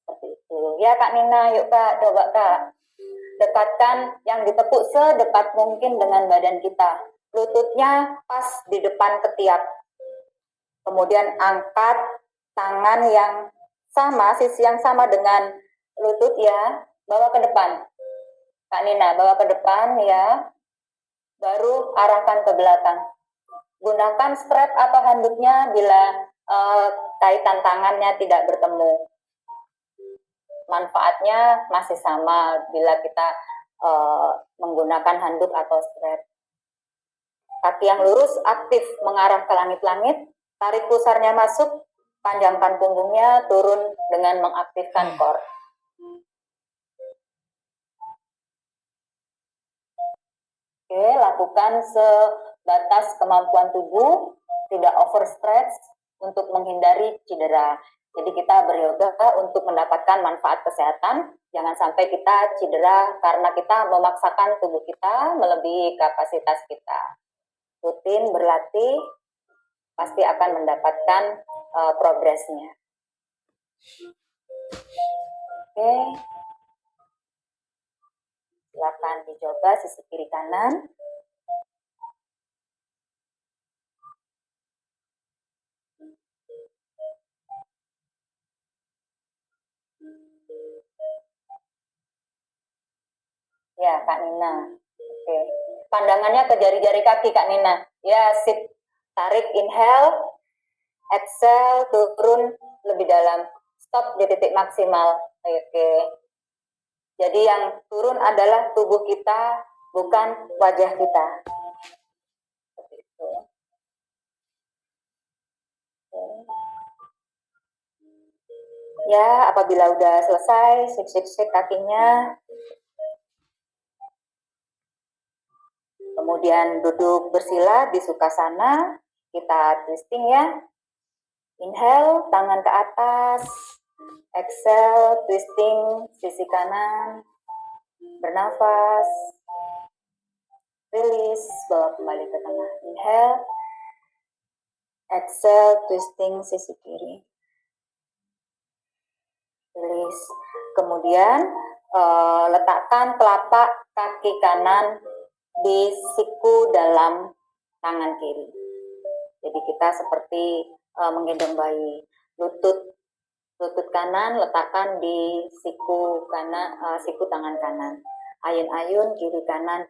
Speaker 1: Seperti itu. Ya Kak Nina, yuk Kak, coba Kak. Dekatkan yang ditepuk sedekat mungkin dengan badan kita. Lututnya pas di depan ketiak. Kemudian angkat tangan yang sama, sisi yang sama dengan lutut ya, bawa ke depan. Kak Nina, bawa ke depan ya, baru arahkan ke belakang. Gunakan strap atau handuknya bila kaitan tangannya tidak bertemu. Manfaatnya masih sama bila kita menggunakan handuk atau strap. Kaki yang lurus aktif mengarah ke langit-langit, tarik pusarnya masuk, panjangkan punggungnya, turun dengan mengaktifkan core. Oke, lakukan sebatas kemampuan tubuh, tidak overstretch untuk menghindari cedera. Jadi kita beryoga untuk mendapatkan manfaat kesehatan, jangan sampai kita cedera karena kita memaksakan tubuh kita melebihi kapasitas kita. Rutin berlatih, pasti akan mendapatkan progresnya. Oke. Silakan dicoba sisi kiri kanan. Ya, Kak Nina. Oke. Pandangannya ke jari-jari kaki, Kak Nina. Ya, sip. Tarik, inhale. Exhale, turun lebih dalam. Stop di titik maksimal. Oke. Jadi yang turun adalah tubuh kita, bukan wajah kita. Seperti itu. Ya, apabila udah selesai, sik kakinya. Kemudian duduk bersila di Sukhasana, kita twisting ya. Inhale, tangan ke atas. Exhale, twisting sisi kanan. Bernafas. Release, bawa kembali ke tengah. Inhale. Exhale, twisting sisi kiri. Release. Kemudian letakkan telapak kaki kanan di siku dalam tangan kiri. Jadi kita seperti menggendong bayi. Lutut kanan letakkan di siku kanan, siku tangan kanan. Ayun-ayun kiri kanan.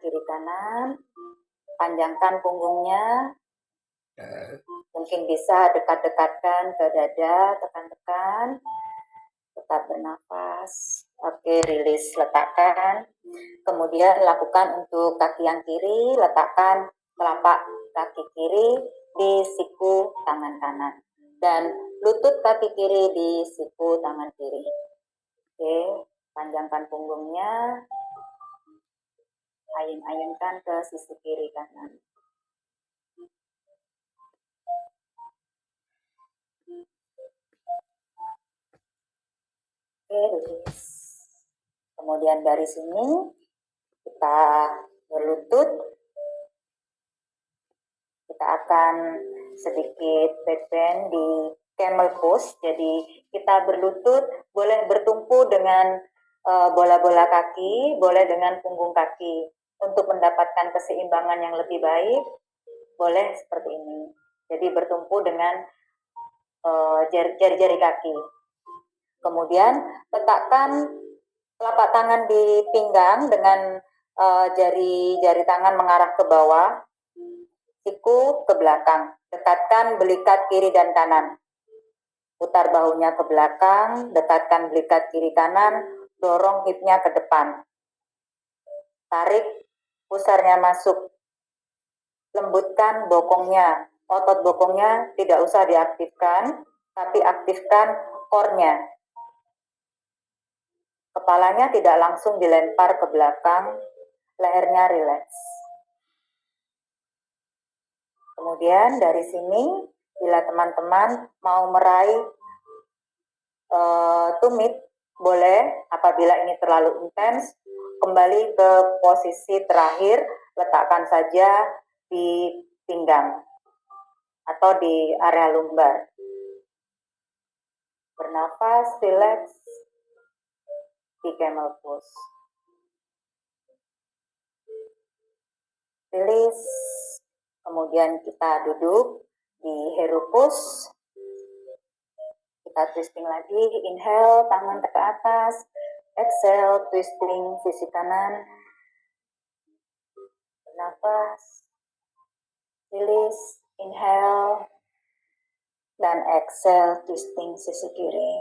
Speaker 1: Panjangkan punggungnya. Mungkin bisa dekat-dekatkan ke dada, tekan-tekan. Tetap bernafas. Oke, rilis, letakkan. Kemudian lakukan untuk kaki yang kiri, letakkan telapak kaki kiri di siku tangan kanan. Dan lutut kaki kiri di siku tangan kiri. Oke, panjangkan punggungnya. Ayun-ayunkan ke sisi kiri kanan. Oke, rilis. Kemudian dari sini kita berlutut. Kita akan sedikit back bend di camel pose. Jadi kita berlutut, boleh bertumpu dengan bola-bola kaki, boleh dengan punggung kaki. Untuk mendapatkan keseimbangan yang lebih baik, boleh seperti ini. Jadi bertumpu dengan jari-jari kaki. Kemudian letakkan telapak tangan di pinggang dengan jari tangan mengarah ke bawah, siku ke belakang. Dekatkan belikat kiri dan kanan. Putar bahunya ke belakang, dekatkan belikat kiri kanan, dorong hipnya ke depan. Tarik pusarnya masuk. Lembutkan bokongnya. Otot bokongnya tidak usah diaktifkan, tapi aktifkan core-nya. Kepalanya tidak langsung dilempar ke belakang, lehernya rileks. Kemudian dari sini, bila teman-teman mau meraih tumit, boleh. Apabila ini terlalu intens, kembali ke posisi terakhir, letakkan saja di pinggang atau di area lumbar. Bernafas, relax di camel pose. Release, kemudian kita duduk di hero pose. Kita twisting lagi, inhale, tangan ke atas, exhale, twisting sisi kanan. Bernafas, release, inhale, dan exhale, twisting sisi kiri.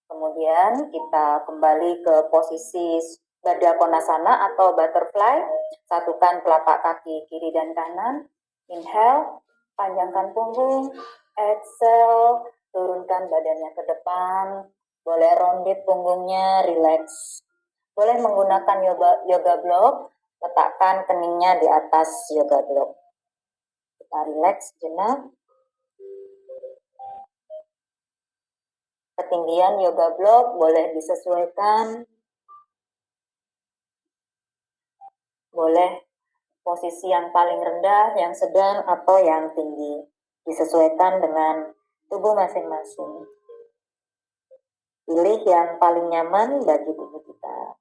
Speaker 1: Kemudian kita kembali ke posisi Baddha Konasana atau butterfly. Satukan telapak kaki kiri dan kanan. Inhale, panjangkan punggung. Exhale, turunkan badannya ke depan. Boleh rounded punggungnya, relax. Boleh menggunakan yoga block. Letakkan keningnya di atas yoga block. Kita relax jenak. Ketinggian yoga block boleh disesuaikan. Boleh posisi yang paling rendah, yang sedang, atau yang tinggi. Disesuaikan dengan tubuh masing-masing. Pilih yang paling nyaman bagi tubuh kita.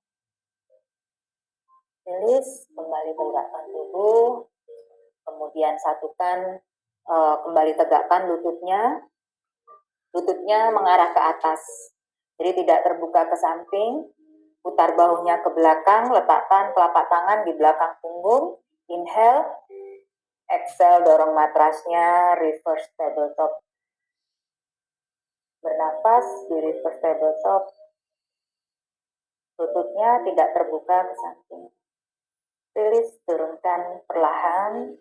Speaker 1: Release, kembali tegakkan tubuh. Kemudian satukan, kembali tegakkan lututnya. Lututnya mengarah ke atas. Jadi tidak terbuka ke samping. Putar bahunya ke belakang, letakkan telapak tangan di belakang punggung. Inhale, exhale, dorong matrasnya, reverse tabletop. Bernafas di reverse tabletop. Lututnya tidak terbuka ke samping. Release, turunkan perlahan.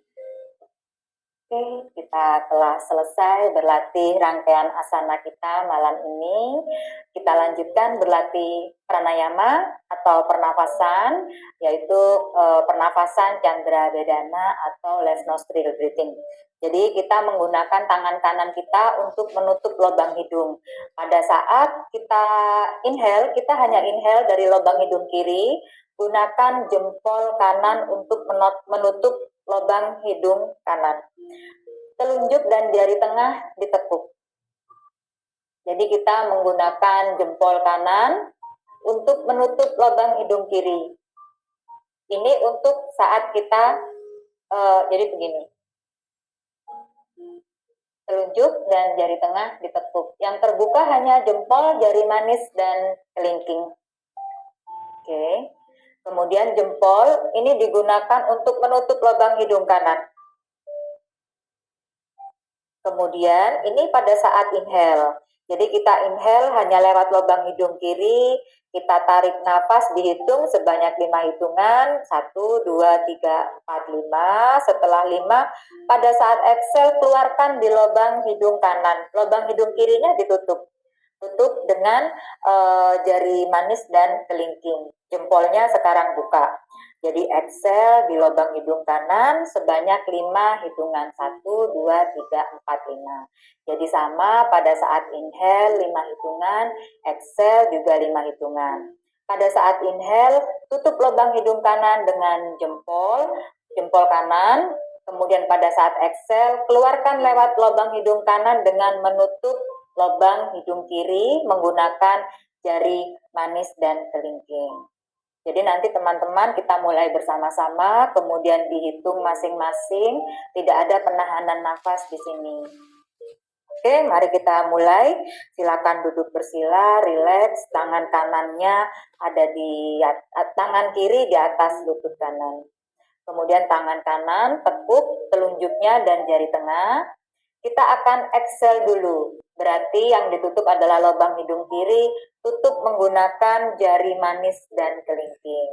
Speaker 1: Oke, kita telah selesai berlatih rangkaian asana kita malam ini. Kita lanjutkan berlatih pranayama atau pernafasan, yaitu pernafasan Chandra Vedana atau left nostril breathing. Jadi kita menggunakan tangan kanan kita untuk menutup lubang hidung. Pada saat kita inhale, kita hanya inhale dari lubang hidung kiri. Gunakan jempol kanan untuk menutup lubang hidung kanan. Telunjuk dan jari tengah ditekuk. Jadi kita menggunakan jempol kanan untuk menutup lubang hidung kiri. Ini untuk saat kita, jadi begini. Telunjuk dan jari tengah ditekuk. Yang terbuka hanya jempol, jari manis, dan kelingking. Oke. Kemudian jempol ini digunakan untuk menutup lubang hidung kanan. Kemudian ini pada saat inhale. Jadi kita inhale hanya lewat lubang hidung kiri. Kita tarik nafas, dihitung sebanyak 5 hitungan. 1, 2, 3, 4, 5. Setelah 5, pada saat exhale keluarkan di lubang hidung kanan. Lubang hidung kirinya ditutup. Tutup dengan jari manis dan kelingking. Jempolnya sekarang buka. Jadi exhale di lubang hidung kanan sebanyak 5 hitungan. 1, 2, 3, 4, 5. Jadi sama pada saat inhale 5 hitungan, exhale juga 5 hitungan. Pada saat inhale, tutup lubang hidung kanan dengan jempol kanan. Kemudian pada saat exhale, keluarkan lewat lubang hidung kanan dengan menutup lubang hidung kiri menggunakan jari manis dan kelingking. Jadi nanti teman-teman kita mulai bersama-sama, kemudian dihitung masing-masing, tidak ada penahanan nafas di sini. Oke, mari kita mulai. Silakan duduk bersila, relax, tangan kanannya ada di tangan kiri di atas lutut kanan. Kemudian tangan kanan tekuk telunjuknya dan jari tengah. Kita akan exhale dulu. Berarti yang ditutup adalah lubang hidung kiri, tutup menggunakan jari manis dan kelingking.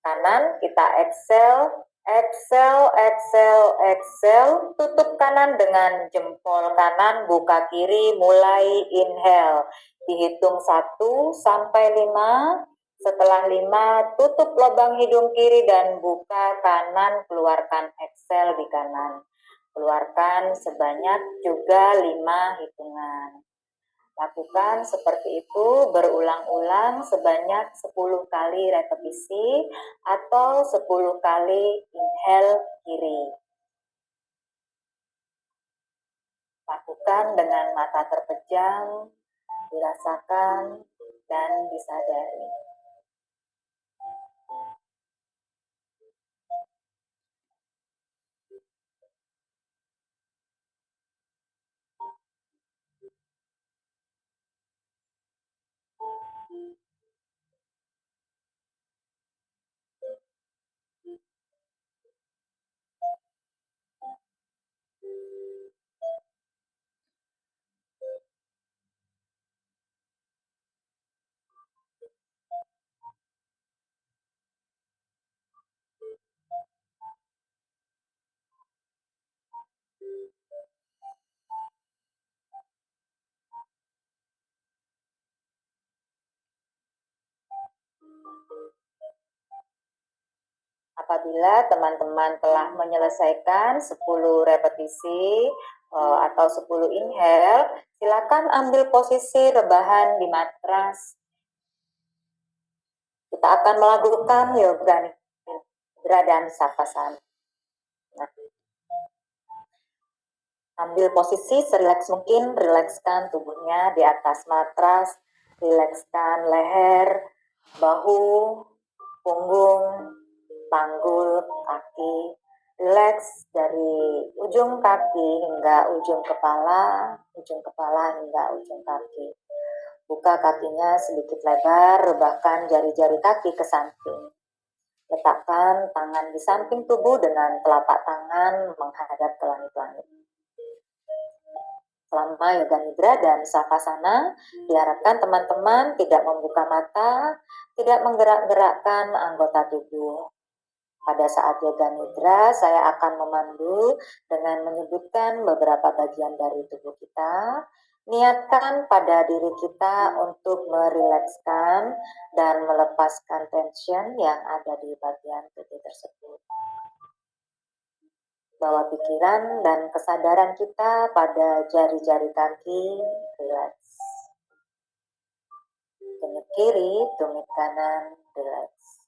Speaker 1: Kanan kita exhale, exhale, exhale, exhale. Tutup kanan dengan jempol kanan, buka kiri, mulai inhale. Dihitung 1 sampai 5. Setelah 5, tutup lubang hidung kiri dan buka kanan, keluarkan exhale di kanan. Keluarkan sebanyak juga 5 hitungan. Lakukan seperti itu berulang-ulang sebanyak 10 kali repetisi atau 10 kali inhale kiri. Lakukan dengan mata terpejam, dirasakan, dan disadari. Apabila teman-teman telah menyelesaikan 10 repetisi atau 10 inhale, silakan ambil posisi rebahan di matras. Kita akan melakukan yoga nidra dan savasana. Nah, ambil posisi serileks mungkin, rilekskan tubuhnya di atas matras, rilekskan leher, bahu, punggung, panggul, kaki, rileks dari ujung kaki hingga ujung kepala hingga ujung kaki. Buka kakinya sedikit lebar, rebahkan jari-jari kaki ke samping. Letakkan tangan di samping tubuh dengan telapak tangan menghadap ke langit-langit. Selama yoga nidra dan savasana, diharapkan teman-teman tidak membuka mata, tidak menggerak-gerakkan anggota tubuh. Pada saat yoga nidra, saya akan memandu dengan menyebutkan beberapa bagian dari tubuh kita. Niatkan pada diri kita untuk merilekskan dan melepaskan tension yang ada di bagian tubuh tersebut. Bawa pikiran dan kesadaran kita pada jari-jari kaki, rileks. Tumit kiri, tumit kanan, rileks.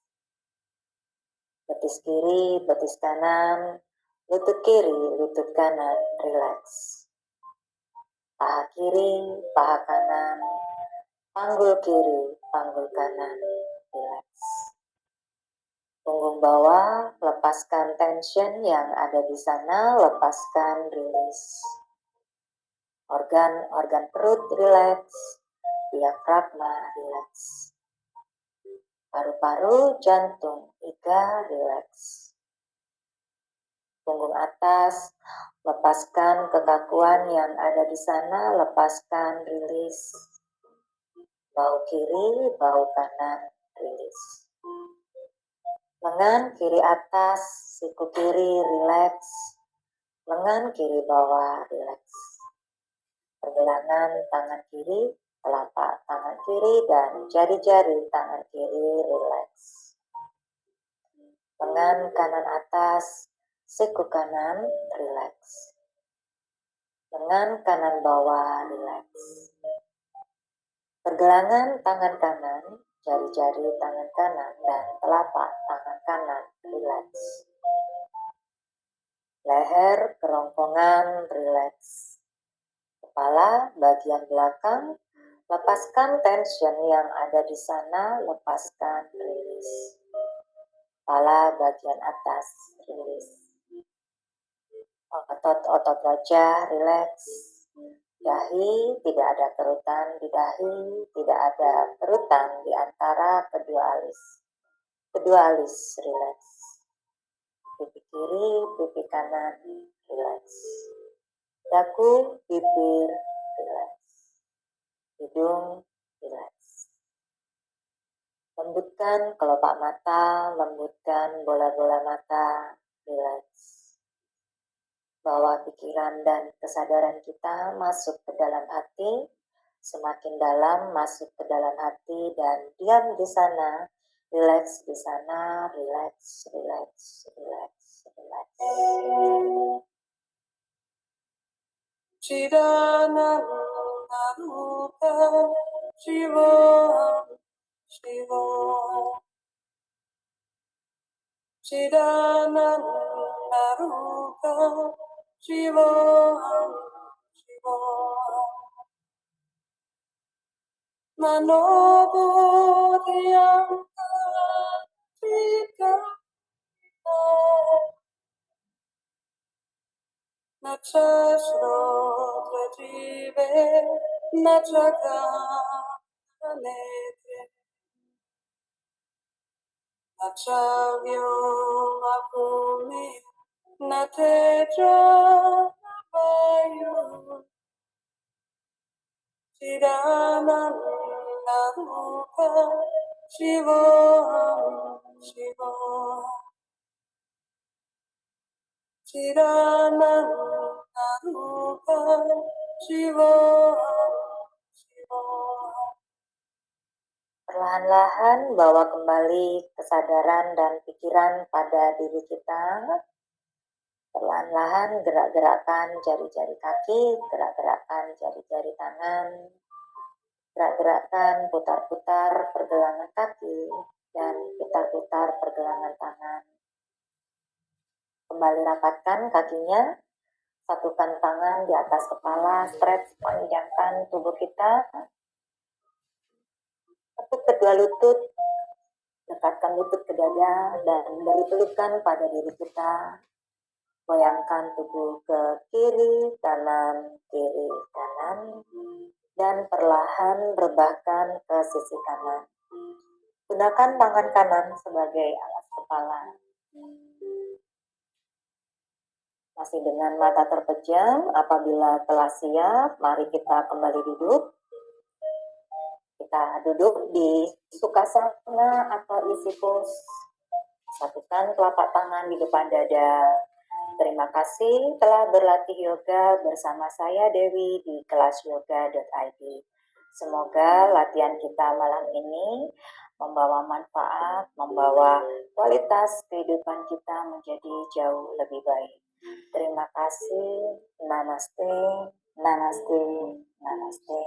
Speaker 1: Betis kiri, betis kanan, lutut kiri, lutut kanan, rileks. Paha kiri, paha kanan, panggul kiri, panggul kanan, rileks. Punggung bawah, lepaskan tension yang ada di sana, lepaskan, rilis. Organ-organ perut rileks, diafragma rileks. Paru-paru, jantung, iga rileks. Punggung atas, lepaskan kekakuan yang ada di sana, lepaskan, rilis. Bahu kiri, bahu kanan, rilis. Lengan kiri atas, siku kiri, rileks. Lengan kiri bawah, rileks. Pergelangan tangan kiri, telapak tangan kiri, dan jari-jari tangan kiri, rileks. Lengan kanan atas, siku kanan, rileks. Lengan kanan bawah, rileks. Pergelangan tangan kanan, jari-jari tangan kanan, dan telapak tangan kanan, rileks. Leher, kerongkongan, rileks. Kepala, bagian belakang, lepaskan tension yang ada di sana, lepaskan, rilis. Kepala bagian atas, rilis. Otot-otot wajah, rileks. Dahi, tidak ada kerutan di dahi, tidak ada kerutan di antara kedua alis. Kedua alis, rileks. Pipi kiri, pipi kanan, rileks. Dagu, bibir, rileks. Hidung, rileks. Lembutkan kelopak mata, lembutkan bola-bola mata, rileks. Bawa pikiran dan kesadaran kita masuk ke dalam hati, semakin dalam masuk ke dalam hati dan diam di sana, rileks di sana, rileks, rileks, rileks, rileks. Chidananda
Speaker 2: Shivoham, Shivoham, Chidananda Shivoham, Shivoham, Manobodhyanta Chita Nacha Shrotra Jive Nacha Ganetre Nacha Vyomabhumi Nateja Vayu Chidananda Rupa Shivoham, Shivoham, Chidananda Rupa Shivoham, Shivoham.
Speaker 1: Perlahan-lahan bawa kembali kesadaran dan pikiran pada diri kita. Perlahan-lahan gerak-gerakan jari-jari kaki, gerak-gerakan jari-jari tangan, gerak-gerakan putar-putar pergelangan kaki, dan putar-putar pergelangan tangan. Kembali rapatkan kakinya, satukan tangan di atas kepala, stretch, panjangkan tubuh kita. Tepuk kedua lutut, dekatkan lutut ke dada, dan beri pelukan pada diri kita. Goyangkan tubuh ke kiri, kanan, dan perlahan rebahkan ke sisi kanan. Gunakan tangan kanan sebagai alas kepala. Masih dengan mata terpejam, apabila telah siap, mari kita kembali duduk. Kita duduk di Sukhasana atau easy pose. Satukan telapak tangan di depan dada. Terima kasih telah berlatih yoga bersama saya Dewi di kelasyoga.id. Semoga latihan kita malam ini membawa manfaat, membawa kualitas kehidupan kita menjadi jauh lebih baik. Terima kasih. Namaste, namaste, namaste.